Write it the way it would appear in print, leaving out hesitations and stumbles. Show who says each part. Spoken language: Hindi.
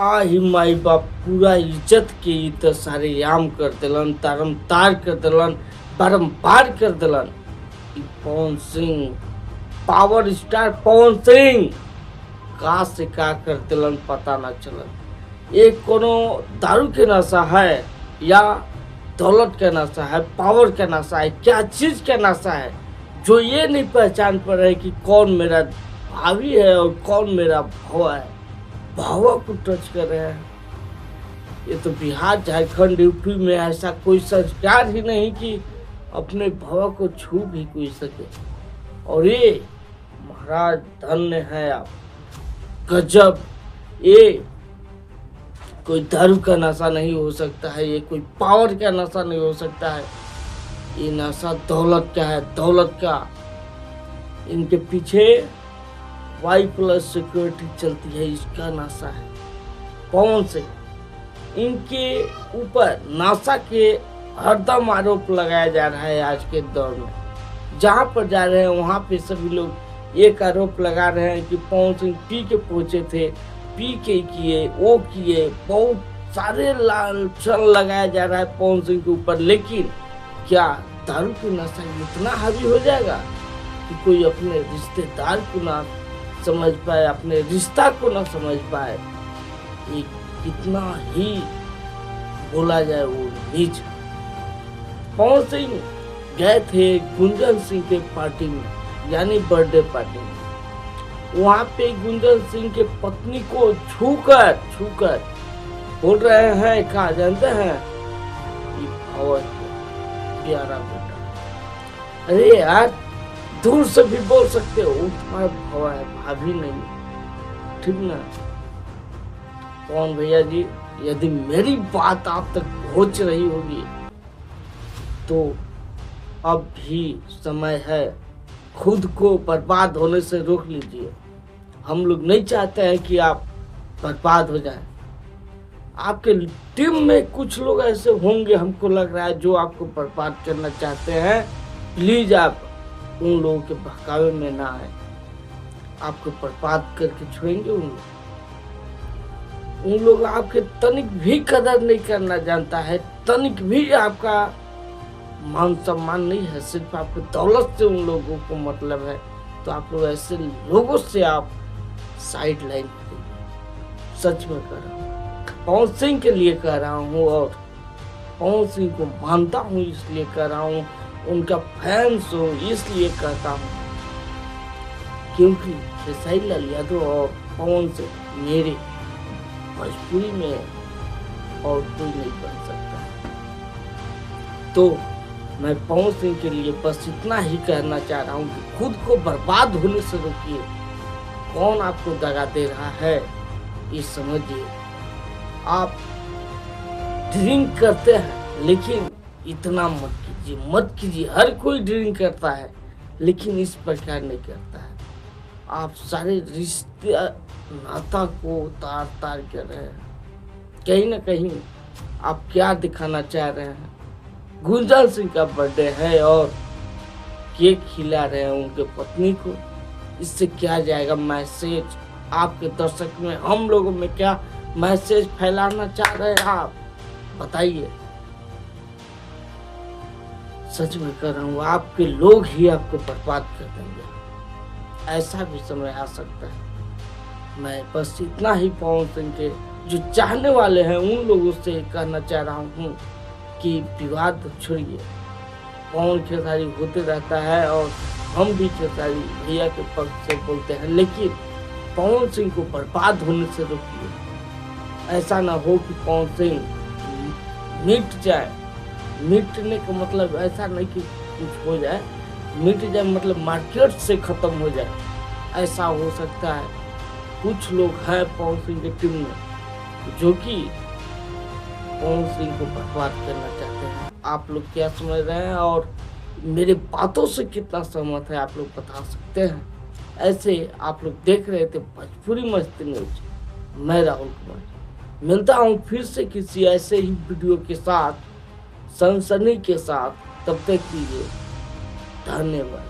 Speaker 1: ही माई बाप पूरा इज्जत के इतना सारे याम कर दिलन, तारम तार कर दिलन, बारम्बार कर दिलन। पवन सिंह, पावर स्टार पवन सिंह का से का कर दिलन पता ना चलन। एक कोनो दारू के नशा है या दौलत का नशा है, पावर का नशा है, क्या चीज का नशा है जो ये नहीं पहचान पा रहे कि कौन मेरा भाभी है और कौन मेरा भवा है। भावा को टच कर रहे हैं। ये तो बिहार, झारखंड, यूपी में ऐसा कोई संस्कार ही नहीं कि अपने भावा को छू भी कोई सके। और ये महाराज धन्य है आप, गजब। ये कोई दारू का नशा नहीं हो सकता है, ये कोई पावर का नशा नहीं हो सकता है, ये नशा दौलत का है, दौलत का। इनके पीछे Y+ सिक्योरिटी चलती है, इसका नशा है पवन सिंह। इनके ऊपर नासा के हरदम आरोप लगाया जा रहा है। आज के दौर में जहाँ पर जा रहे हैं वहाँ पे सभी लोग एक आरोप लगा रहे हैं कि पवन सिंह पी के पहुंचे थे, पी के किए, वो किए, बहुत सारे लांछन लगाया जा रहा है पवन सिंह के ऊपर। लेकिन क्या दारू की नशा इतना हावी हो जाएगा कि कोई अपने रिश्तेदार को ना समझ पाए, अपने रिश्ता को ना समझ पाए? ये कितना ही बोला जाए वो नीच। पवन सिंह गए थे गुंजन सिंह के पार्टी में, यानी बर्थडे पार्टी में। वहां पे गुंजन सिंह के पत्नी को छूकर बोल रहे हैं, कहा जानते हैं, प्यारा बेटा। अरे यार, दूर से भी बोल सकते हो, तुम्हारा भवा है, भाभी नहीं, ठीक ना? कौन भैया जी, यदि मेरी बात आप तक पहुंच रही होगी तो अब भी समय है, खुद को बर्बाद होने से रोक लीजिए। हम लोग नहीं चाहते हैं कि आप बर्बाद हो जाएं। आपके टीम में कुछ लोग ऐसे होंगे, हमको लग रहा है, जो आपको बर्बाद करना चाहते हैं। प्लीज आप उन लोगों के बहकावे में ना आए। आपको बर्बाद करके छोड़ेंगे उन लोग आपके तनिक भी कदर नहीं करना जानता है, तनिक भी आपका मान सम्मान नहीं है, सिर्फ आपको दौलत से उन लोगों को मतलब है। तो आप लोग ऐसे लोगों से आप साइड लाइन करिए। सच में कह रहा हूँ, पवन सिंह के लिए कह रहा हूँ, और पवन सिंह को मानता हूँ इसलिए कह रहा हूँ, उनका फैंस हूँ इसलिए कहता हूँ, क्योंकि खेसारी लाल यादव और पवन सिंह मेरे भोजपुरी में और कोई नहीं बन सकता। तो मैं पवन सिंह के लिए बस इतना ही कहना चाह रहा हूँ कि खुद को बर्बाद होने से रोकिए। कौन आपको दगा दे रहा है ये समझिए। आप ड्रिंक करते हैं लेकिन इतना मत कीजिए। हर कोई ड्रिंक करता है लेकिन इस प्रकार नहीं करता है। आप सारे रिश्ते नाता को तार कर रहे हैं। कहीं ना कहीं आप क्या दिखाना चाह रहे हैं? गुंजन सिंह का बर्थडे है और केक खिला रहे हैं उनके पत्नी को। इससे क्या जाएगा मैसेज? आपके दर्शक में, हम लोगों में क्या मैसेज फैलाना चाह रहे हैं आप बताइए। सच में कर रहा हूँ, आपके लोग ही आपको बर्बाद कर देंगे। ऐसा भी समय आ सकता है। मैं बस इतना ही पवन सिंह के जो चाहने वाले हैं उन लोगों से कहना चाह रहा हूँ कि विवाद छोड़िए। पवन खेसारी होते रहता है और हम भी खेसारी भैया के पक्ष से बोलते हैं, लेकिन पवन सिंह को बर्बाद होने से रोकिए। ऐसा ना हो कि पवन सिंह मिट जाए। मिटने का मतलब ऐसा नहीं कि कुछ हो जाए, मिट जाए मतलब मार्केट से खत्म हो जाए, ऐसा हो सकता है। कुछ लोग हैं पवन सिंह की टीम में जो कि पवन सिंह को बर्बाद करना चाहते हैं। आप लोग क्या समझ रहे हैं और मेरे बातों से कितना सहमत है आप लोग बता सकते हैं। ऐसे आप लोग देख रहे थे भोजपुरी मस्ती न्यूज। मैं राहुल कुमार मिलता हूँ फिर से किसी ऐसे ही वीडियो के साथ, सनसनी के साथ। तब तक के लिए धन्यवाद।